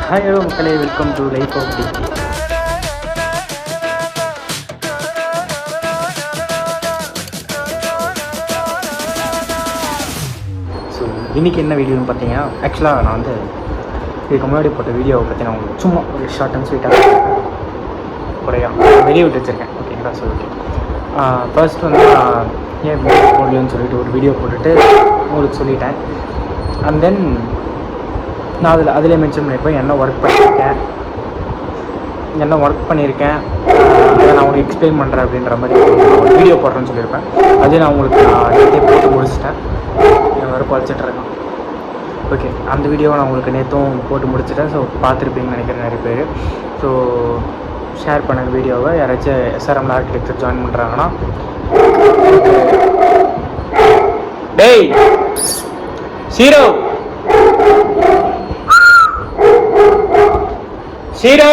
Hi hello மக்களே, welcome to life of T. So இன்றைக்கி என்ன வீடியோன்னு பார்த்தீங்கன்னா, ஆக்சுவலாக நான் வந்து இதுக்கு முன்னாடி போட்ட வீடியோவை பற்றி நான் உங்களுக்கு சும்மா ஒரு ஷார்ட் அண்ட் ஸ்வீட்டாக குறையா வெளியே விட்டு வச்சுருக்கேன். ஓகேங்களா? ஸோ ஓகே, ஃபர்ஸ்ட் வந்து நான் ஏன் வீடியோ போடலன்னு சொல்லிட்டு ஒரு வீடியோ போட்டுட்டு உங்களுக்கு சொல்லிட்டேன். அண்ட் தென் நான் அதிலே மென்ஷன் பண்ணியிருப்பேன் என்ன ஒர்க் பண்ணியிருக்கேன், அதை நான் உங்களுக்கு எக்ஸ்பிளைன் பண்ணுறேன் அப்படின்ற மாதிரி ஒரு வீடியோ போடுறேன்னு சொல்லியிருப்பேன். அதே நான் உங்களுக்கு நேற்றே போட்டு முடிச்சிட்டேன். என் வர குறைச்சிட்ருக்கேன். ஓகே, அந்த வீடியோவை நான் உங்களுக்கு நேற்றும் போட்டு முடிச்சிட்டேன். ஸோ பார்த்துருப்பீங்கன்னு நினைக்கிறேன் நிறைய பேர். ஸோ ஷேர் பண்ண வீடியோவை யாராச்சும் எஸ்ஆர்எம்ல ஆர்கிடெக்சர் ஜாயின் பண்ணுறாங்கன்னா, டேய் சீரோ ஷீரோ,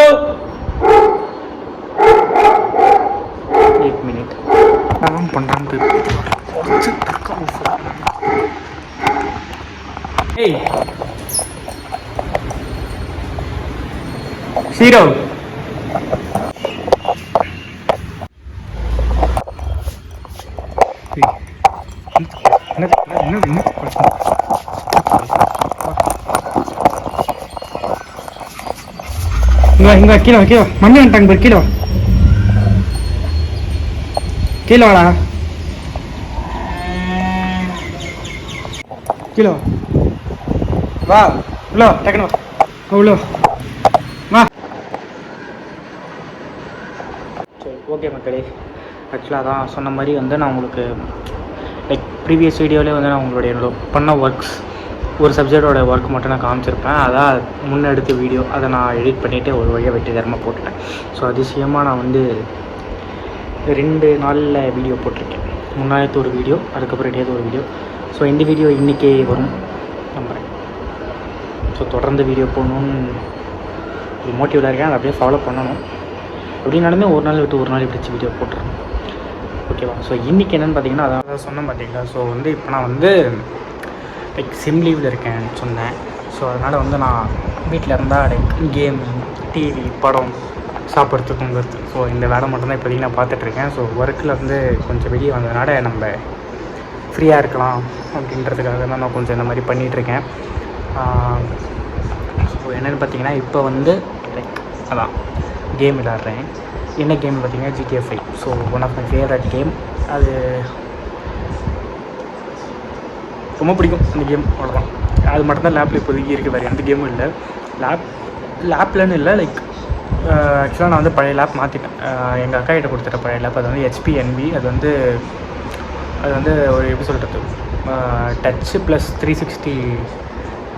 एक मिनट அவன் பண்ணுறான்னு ஏய் ஷீரோ, இங்கே கீழே கீழே மம்மி வந்துட்டாங்க பேர். கீழே வாடா, கீழே வா, உள்ள டக்குனு உள்ள வா. சரி ஓகே மக்களே, ஆக்சுவலாக தான் சொன்ன மாதிரி வந்து நான் உங்களுக்கு லைக் ப்ரீவியஸ் வீடியோவிலே வந்து நான் உங்களுடைய பண்ண ஒர்க்ஸ் ஒரு சப்ஜெக்டோட ஒர்க் மட்டும் நான் காமிச்சிருப்பேன். அதான் முன்னெடுத்த வீடியோ, அதை நான் எடிட் பண்ணிவிட்டு ஒரு வழியாக வெற்றிகரமாக போட்டுட்டேன். ஸோ அதிசயமாக நான் வந்து 2 நாளில் வீடியோ போட்டிருக்கேன். முன்னாயத்து ஒரு வீடியோ, அதுக்கப்புறம் இடையாது ஒரு வீடியோ. ஸோ இந்த வீடியோ இன்றைக்கே வரும் நம்புகிறேன். ஸோ தொடர்ந்து வீடியோ போடணும்னு ஒரு மோட்டிவில் இருக்கேன். அதை அப்படியே ஃபாலோ பண்ணணும். அப்படின்னாலுமே ஒரு நாள் விட்டு ஒரு நாள் பிடிச்சி வீடியோ போட்டுருக்கேன். ஓகேவா? ஸோ இன்றைக்கி என்னென்னு பார்த்தீங்கன்னா, அதான் சொன்னேன் பார்த்தீங்களா. ஸோ வந்து இப்போ நான் வந்து லைக் சிம் லீவில் இருக்கேன்னு சொன்னேன். ஸோ அதனால் வந்து நான் வீட்டில் இருந்தால் லைக் கேம், டிவி, படம், சாப்பிட்றது, தூங்குறது, ஸோ இந்த வேலை மட்டும்தான் இப்போதைக்கு நான் பார்த்துட்ருக்கேன். ஸோ ஒர்க்கில் வந்து கொஞ்சம் வெளியே வந்ததுனால நம்ம ஃப்ரீயாக இருக்கலாம் அப்படின்றதுக்காக தான் நான் கொஞ்சம் இந்த மாதிரி பண்ணிகிட்ருக்கேன். ஸோ என்னென்னு பார்த்தீங்கன்னா, இப்போ வந்து லைக் அதான் கேம் விளாட்றேன். என்ன கேம் பார்த்தீங்கன்னா GTA 5. So one of my favourite game. அது ரொம்ப பிடிக்கும் அந்த கேம், அவ்வளோதான். அது மட்டும்தான் லேப்பில் இப்போதைக்கு இருக்குது, வேறு எந்த கேமும் இல்லை. லேப்லன்னு இல்லை, லைக் ஆக்சுவலாக நான் வந்து பழைய லேப் மாற்றிட்டேன். எங்கள் அக்கா கிட்ட கொடுத்துட்ட பழைய லேப். அது வந்து HP NV. அது வந்து ஒரு எப்படி சொல்கிறது, டச்சு ப்ளஸ் 360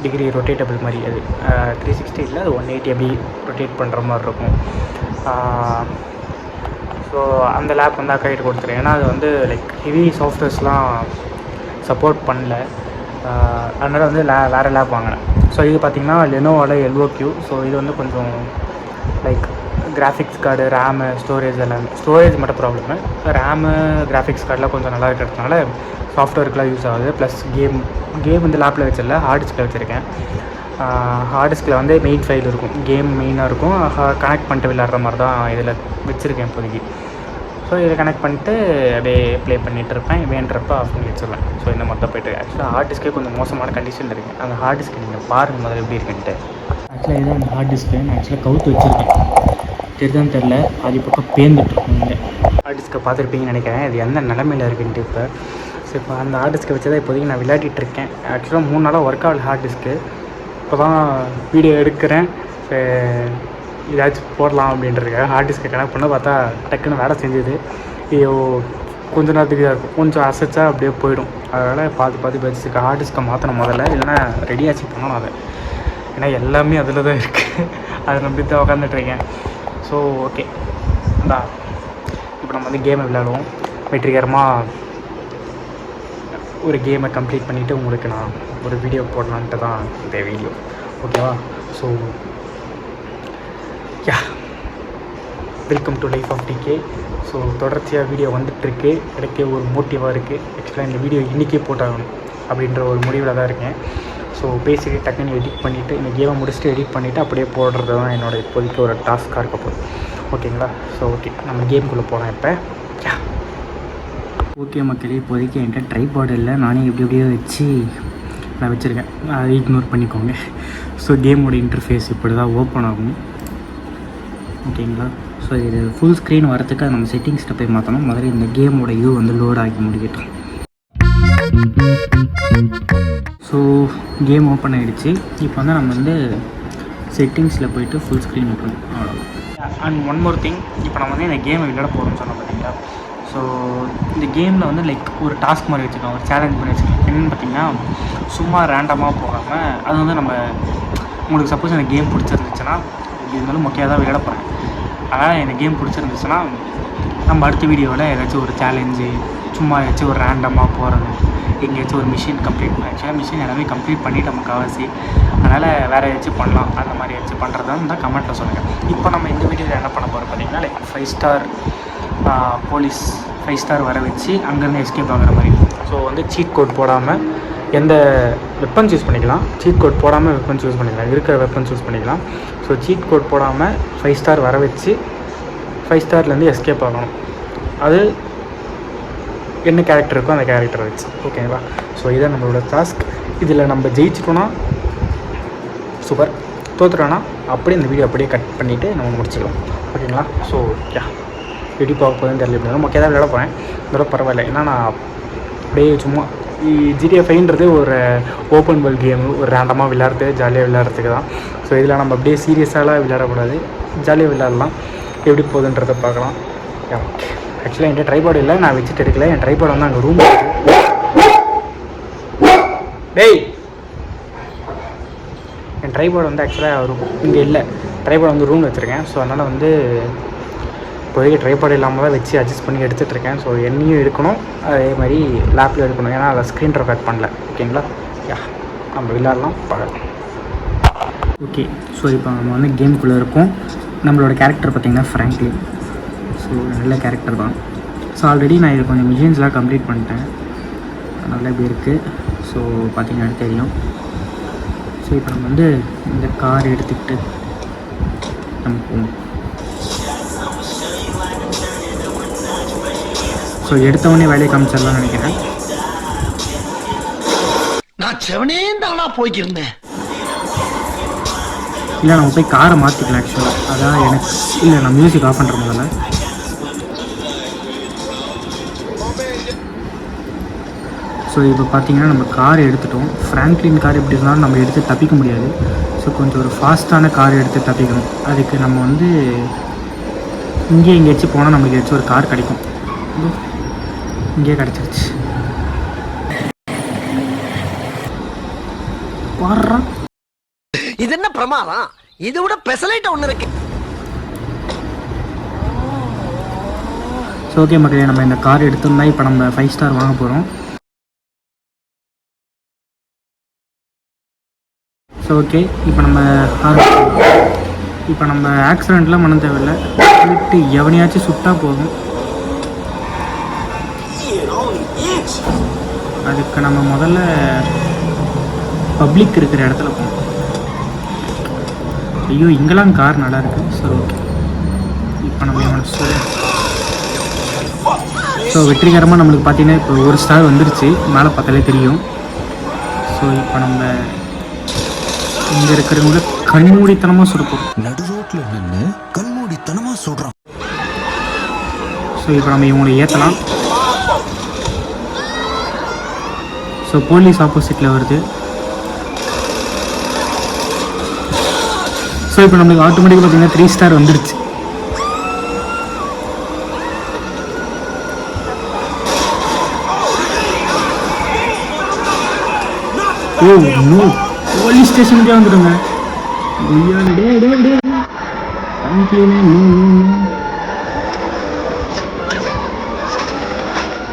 டிகிரி ரொட்டேட்டபிள் மாதிரி. அது 360 இல்லை, அது 180 அப்படி ரொட்டேட் பண்ணுற மாதிரி இருக்கும். ஸோ அந்த லேப் வந்து அக்கா கிட்ட கொடுத்துட்டேன். ஏன்னா அது வந்து லைக் ஹெவி சாஃப்ட்வேர்ஸ்லாம் சப்போர்ட் பண்ணல. அதனால் வந்து வேறு லேப் வாங்கினேன். ஸோ இது பார்த்திங்கன்னா லெனோவோட LOQ. ஸோ இது வந்து கொஞ்சம் like graphics card, RAM, storage எல்லாமே. ஸ்டோரேஜ் மட்டும் ப்ராப்ளமு, ரேமு, கிராஃபிக்ஸ் கார்டெலாம் கொஞ்சம் நல்லா இருக்கிறதுனால சாஃப்ட்வேருக்குலாம் யூஸ் ஆகுது. ப்ளஸ் கேம் வந்து லேப்பில் வச்சிடல, ஹார்ட் டிஸ்கில் வச்சுருக்கேன். ஹார்ட் டிஸ்கில் வந்து மெயின் ஃபைல் இருக்கும், கேம் மெயினாக இருக்கும். கனெக்ட் பண்ணிட்டு விளையாடுற மாதிரி தான் இதில் வச்சுருக்கேன் இப்போதைக்கு. ஸோ இதை கனெக்ட் பண்ணிட்டு அப்படியே ப்ளே பண்ணிகிட்டு இருப்பேன். வேண்டுறப்ப ஆஃப் பண்ணி வச்சுருவேன். ஸோ இந்த மொத்தம் போய்ட்டு ஆக்சுவலாக ஹார்ட் டிஸ்கே கொஞ்சம் மோசமான கண்டிஷனில் இருக்குது. அந்த ஹார்ட் டிஸ்க்கு நீங்கள் பாருங்கள் முதல்ல எப்படி இருக்குன்ட்டு. ஆக்சுவலாக இதுதான் அந்த ஹார்ட் டிஸ்க்கு. நான் ஆக்சுவலாக கவுத்து வச்சுருக்கேன், தெரிதான்னு தெரில, பாதி பக்கம் பேர்ந்துட்டுருக்கோம். நீங்கள் ஹார்ட் டிஸ்க்கை பார்த்துருப்பீங்கன்னு நினைக்கிறேன். இது எந்த நிலமையில் இருக்குன்ட்டு. இப்போ அந்த ஹார்ட் டிஸ்க்கை வச்சு தான் இப்போதைக்கு நான் விளையாடிட்டுருக்கேன். ஆக்சுவலாக 3 நாளாக ஒர்க் ஆகல ஹார்ட் டிஸ்க்கு. இப்போ தான் வீடியோ எடுக்கிறேன், ஏதாச்சும் போடலாம் அப்படின்றதுக்காக ஹார்ட் டிஸ்கை கனெக்ட் பண்ண பார்த்தா டக்குன்னு வேலை செஞ்சுது. ஐயோ, கொஞ்சம் நேரத்துக்கு தான் இருக்கும், கொஞ்சம் அசைச்சா அப்படியே போயிடும். அதனால் பார்த்து வச்சுருக்க ஹார்ட் டிஸ்கை மாற்றணும் முதல்ல, இல்லைன்னா ரெடியாச்சு பண்ணணும் அதை. ஏன்னா எல்லாமே அதில் தான் இருக்குது, அதை நம்பி தான் உட்காந்துட்ருக்கேன். ஸோ ஓகே, அதான் இப்போ நம்ம வந்து கேமை விளையாடுவோம். வெற்றிகரமாக ஒரு கேமை கம்ப்ளீட் பண்ணிவிட்டு உங்களுக்கு நான் ஒரு வீடியோ போடலான்ட்டு தான் இந்த வீடியோ. ஓகேவா? So yeah, welcome to life of DK. So தொடர்ச்சியாக வீடியோ வந்துட்டுருக்கு, எனக்கே ஒரு மோட்டிவாக இருக்குது. ஆக்சுவலாக இந்த வீடியோ இன்றைக்கே போட்டாகணும் அப்படின்ற ஒரு முடிவில் தான் இருக்கேன். ஸோ பேசிட்டு டக்குன்னு எடிட் பண்ணிவிட்டு இந்த கேமை முடிச்சுட்டு எடிட் பண்ணிவிட்டு அப்படியே போடுறது தான் என்னோடய இப்போதைக்கு ஒரு டாஸ்க்காக இருக்க போகுது. ஓகேங்களா? ஸோ ஓகே, நம்ம கேமுக்குள்ளே போகலாம் இப்போ. ஓகே மக்களே, இப்போதைக்கு என்கிட்ட ட்ரைபாட் இல்லை, நானே எப்படியோ வச்சு நான் வச்சுருக்கேன், அதை இக்னோர் பண்ணிக்கோங்க. ஸோ கேமோட இன்டர்ஃபேஸ் இப்படி தான் ஓப்பன் ஆகும். ஓகேங்களா? ஸோ இது ஃபுல் ஸ்க்ரீன் வரத்துக்கு நம்ம செட்டிங்ஸில் போய் மாற்றணும். முதல்ல இந்த கேமோட வியூ வந்து லோட் ஆகி முடிக்கட்டும். ஸோ கேம் ஓப்பன் ஆகிடுச்சு. இப்போ வந்து நம்ம வந்து செட்டிங்ஸில் போய்ட்டு ஃபுல் ஸ்க்ரீன் வைக்கணும், அவ்வளோதான். அண்ட் ஒன் மோர் திங், இப்போ நம்ம வந்து இந்த கேமை விளையாட போகிறோம்னு சொன்னோம் பார்த்தீங்களா? ஸோ இந்த கேமில் வந்து லைக் ஒரு டாஸ்க் மாதிரி வச்சுருக்கோம், ஒரு சேலஞ்ச் மாதிரி வச்சுருக்கோம். என்னென்னு பார்த்தீங்கன்னா, சும்மா ரேண்டமாக போகாமல் அது வந்து நம்ம உங்களுக்கு சப்போஸ் இந்த கேம் பிடிச்சிருந்துச்சுன்னா, இருந்தாலும் முக்கியமாக தான் விளையாட போகிறேன். அதனால் இந்த கேம் பிடிச்சிருந்துச்சுன்னா நம்ம அடுத்த வீடியோவில் ஏதாச்சும் ஒரு சேலஞ்சு, சும்மா ஏதாச்சும் ஒரு ரேண்டமாக போகிறது, எங்கேயாச்சும் ஒரு மிஷின் கம்ப்ளீட் ஆக்சுவலாக மிஷின் எல்லாமே கம்ப்ளீட் பண்ணிவிட்டு நமக்கு அவசியம். அதனால் வேறு ஏதாச்சும் பண்ணலாம், அந்த மாதிரி ஏதாச்சும் பண்ணுறதா தான் கமெண்ட்டில் சொல்லுங்கள். இப்போ நம்ம இந்த வீடியோவில் என்ன பண்ண போகிறோம் பார்த்தீங்கன்னா, லைக் 5 ஸ்டார் போலீஸ் 5 ஸ்டார் வர வச்சு அங்கேருந்து எஸ்கேப் ஆகிற மாதிரி. ஸோ வந்து சீட் கோட் போடாமல் எந்த வெப்பன்ஸ் யூஸ் பண்ணிக்கலாம், சீட் கோட் போடாமல் வெப்பன்ஸ் யூஸ் பண்ணிக்கலாம், இருக்கிற வெப்பன்ஸ் யூஸ் பண்ணிக்கலாம். ஸோ சீட் கோட் போடாமல் 5 ஸ்டார் வர வச்சு 5 ஸ்டார்லேருந்து எஸ்கேப் ஆகணும். அது என்ன கேரக்டர் இருக்கோ அந்த கேரக்டரை வச்சு. ஓகேங்களா? ஸோ இதான் நம்மளோட டாஸ்க். இதில் நம்ம ஜெயிச்சிட்டோன்னா சூப்பர், தோற்றுட்டோன்னா அப்படியே இந்த வீடியோ அப்படியே கட் பண்ணிவிட்டு நம்ம முடிச்சுக்கலாம். ஓகேங்களா? ஸோ எப்படி பார்க்க போகுதுன்னு தெரியல. இப்படி முக்கிய தான் விளையாட போகிறேன், இதோட பரவாயில்ல. ஏன்னா நான் அப்படியே சும்மா GTA 5ன்றது ஒரு ஓப்பன் வேர்ல்ட் கேமு, ஒரு ரேண்டமாக விளையாடுறது, ஜாலியாக விளையாடுறதுக்கு தான். ஸோ இதில் நம்ம அப்படியே சீரியஸாலாம் விளையாடக்கூடாது, ஜாலியாக விளையாடலாம். எப்படி போகுதுன்றதை பார்க்கலாம். ஓகே, ஆக்சுவலாக என்கிட்ட ட்ரைபாட் இல்லை, நான் வச்சுட்டு எடுக்கல. என் ட்ரைபாட் வந்து அங்கே ரூம் டேய், என் ட்ரைபாட் வந்து ஆக்சுவலாக இங்கே இல்லை, ட்ரைபாட் வந்து ரூமில் வச்சுருக்கேன். ஸோ அதனால் வந்து இப்போதைக்கு ட்ரைபாட் இல்லாமல் தான் வச்சு அட்ஜஸ்ட் பண்ணி எடுத்துகிட்ருக்கேன். ஸோ என்னையும் எடுக்கணும், அதே மாதிரி லேப்பில் எடுக்கணும், ஏன்னா அதை ஸ்க்ரீன் ரெக்கார்ட் பண்ணல. ஓகேங்களா? நம்ம விளையாடலாம், பார்க்கலாம். ஓகே, ஸோ இப்போ நம்ம வந்து கேமுக்குள்ளே இருக்கோம். நம்மளோட கேரக்டர் பார்த்திங்கன்னா ஃப்ராங்க்லின். ஸோ நல்ல கேரக்டர் தான். ஸோ ஆல்ரெடி நான் இது கொஞ்சம் மிஷின்ஸ்லாம் கம்ப்ளீட் பண்ணிட்டேன், நல்லா இப்படி இருக்குது. ஸோ பார்த்திங்கன்னா தெரியும். ஸோ இப்போ நம்ம வந்து இந்த கார் எடுத்துக்கிட்டு நம்ம போகணும். ஸோ எடுத்தவொடனே வேலையை காமிச்சிடலாம்னு நினைக்கிறேன். நான் செவனே தானா போய்க்கிருந்தேன். இல்லை, நம்ம போய் காரை மாற்றிக்கலாம் ஆக்சுவலாக. அதான் எனக்கு இல்லை, நான் மியூசிக் ஆஃப் பண்ணுற முதல்ல. ஸோ இப்போ பார்த்தீங்கன்னா நம்ம கார் எடுத்துட்டோம். ஃப்ராங்க்லின் கார் எப்படி இருந்தாலும் நம்ம எடுத்து தப்பிக்க முடியாது. ஸோ கொஞ்சம் ஒரு ஃபாஸ்ட்டான கார் எடுத்து தப்பிக்கணும். அதுக்கு நம்ம வந்து இங்கே எங்கேயாச்சும் போனால் நமக்கு ஏதாச்சும் ஒரு கார் கிடைக்கும். இங்கே கிடச்சிருச்சு. வர்றான், இது என்ன பிரமாதம், இதை விட பெசலைட் ஒன்று இருக்கு. ஸோ ஓகே மக்களே, நம்ம இந்த கார் எடுத்தோம்னா இப்போ நம்ம 5 ஸ்டார் வாங்க போகிறோம். ஸோ ஓகே, இப்போ நம்ம ஆக்சிடெண்ட்லாம் பண்ண தேவையில்லை, விட்டு எவனையாச்சும் சுட்டா போதும். அதுக்கு நம்ம முதல்ல பப்ளிக் இருக்கிற இடத்துல போகணும். ஐயோ, இங்கெல்லாம் கார் நல்லா இருக்குது. ஸோ ஓகே, இப்போ நம்ம ஸோ வெற்றிகரமாக நம்மளுக்கு பார்த்தீங்கன்னா இப்போ 1 ஸ்டார் வந்துருச்சு, மேலே பார்த்தாலே தெரியும். ஸோ இப்போ நம்ம இங்கே இருக்கிறவங்க கண்மூடித்தனமாக சுடுப்போம். நடு ரோட்டில் நின்று கண்மூடித்தனமாக சுடுறோம். ஸோ இப்போ நம்ம இவங்களை ஏற்றலாம். ஸோ போலீஸ் ஆப்போசிட்டில் வருது. ஸோ இப்போ நம்மளுக்கு ஆட்டோமேட்டிக்காக பார்த்தீங்கன்னா 3 ஸ்டார் வந்துடுச்சு. ஓ நோ, போலீஸ் ஸ்டேஷனுக்கே வந்துடுங்க.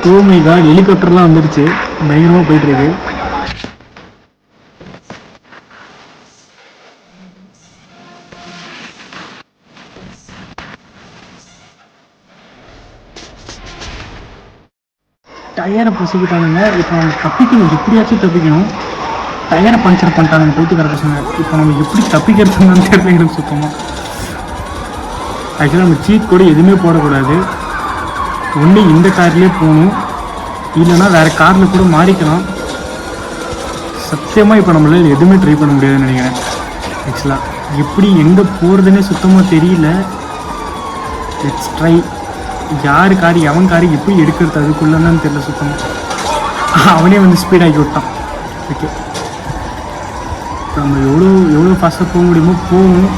ஓ மை காட், ஹெலிகாப்டர்லாம் வந்துடுச்சு, பயங்கரமாக போயிட்டுருக்கு. டயரை பொசிக்கிட்டானுங்க. இப்போ நம்ம தப்பிக்கணும், எப்படியாச்சும் தப்பிக்கணும். டயரை பஞ்சர் பண்ணிட்டாங்க பைத்தியக்கார பசங்க. இப்போ நம்ம எப்படி தப்பிக்கிறதுன்னு தெரியல எனக்கு சுத்தமாக. ஆக்சுவலாக நம்ம சீட் கூட எதுவுமே போடக்கூடாது. ஒன்று இந்த கார்லேயே போகணும், இல்லைன்னா வேறு காரில் கூட மாறிக்கலாம். சத்தியமாக இப்போ நம்மளால் எதுவுமே ட்ரை பண்ண முடியாதுன்னு நினைக்கிறேன். ஆக்சுவலாக எப்படி எங்கே போகிறதுனே சுத்தமாக தெரியல. Let's try. யார் காரி எவன் காரி எப்படி எடுக்கிறது அதுக்குள்ளன்னு தெரியல சுத்தமாக. அவனே வந்து ஸ்பீடாகி விட்டான். ஓகே, நம்ம எவ்வளோ ஃபாஸ்ட்டாக போக முடியுமோ போகணும்.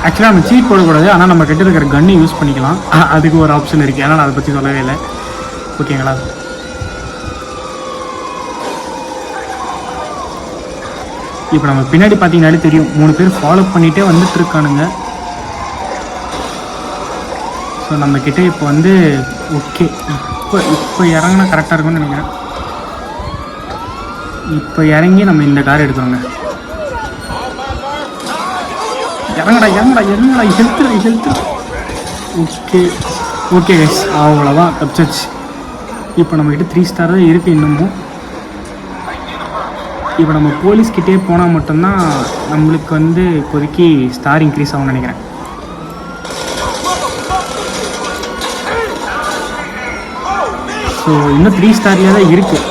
ஆக்சுவலாக நம்ம சீட் போடக்கூடாது, ஆனால் நம்ம கிட்ட இருக்கிற கன்னை யூஸ் பண்ணிக்கலாம். அதுக்கு ஒரு ஆப்ஷன் இருக்குது, ஏன்னா நான் அதை பற்றி சொல்லவே இல்லை. ஓகேங்களா? இப்போ நம்ம பின்னாடி பார்த்தீங்கன்னாலே தெரியும் 3 பேர் ஃபாலோ பண்ணிகிட்டே வந்துட்டு இருக்கானுங்க. ஸோ நம்மக்கிட்ட இப்போ வந்து ஓகே, இப்போ இறங்கினா கரெக்டாக இருக்கும்னு நினைக்கிறேன். இப்போ இறங்கி நம்ம இந்த கார் எடுக்கிறோங்க. இறங்கடா இறங்கடா இறங்கடா, ஹெல்த்து. ஓகே கைஸ், அவ்வளோதான் தப்பிச்சாச்சு. இப்போ நம்மக்கிட்ட 3 ஸ்டார் தான் இருக்குது இன்னமும். இப்போ நம்ம போலீஸ்கிட்டே போனால் மட்டும்தான் நம்மளுக்கு வந்து இப்போதைக்கு ஸ்டார் இன்க்ரீஸ் ஆகும்னு நினைக்கிறேன். ஸோ இன்னும் 3 ஸ்டார்லேயே தான் இருக்குது.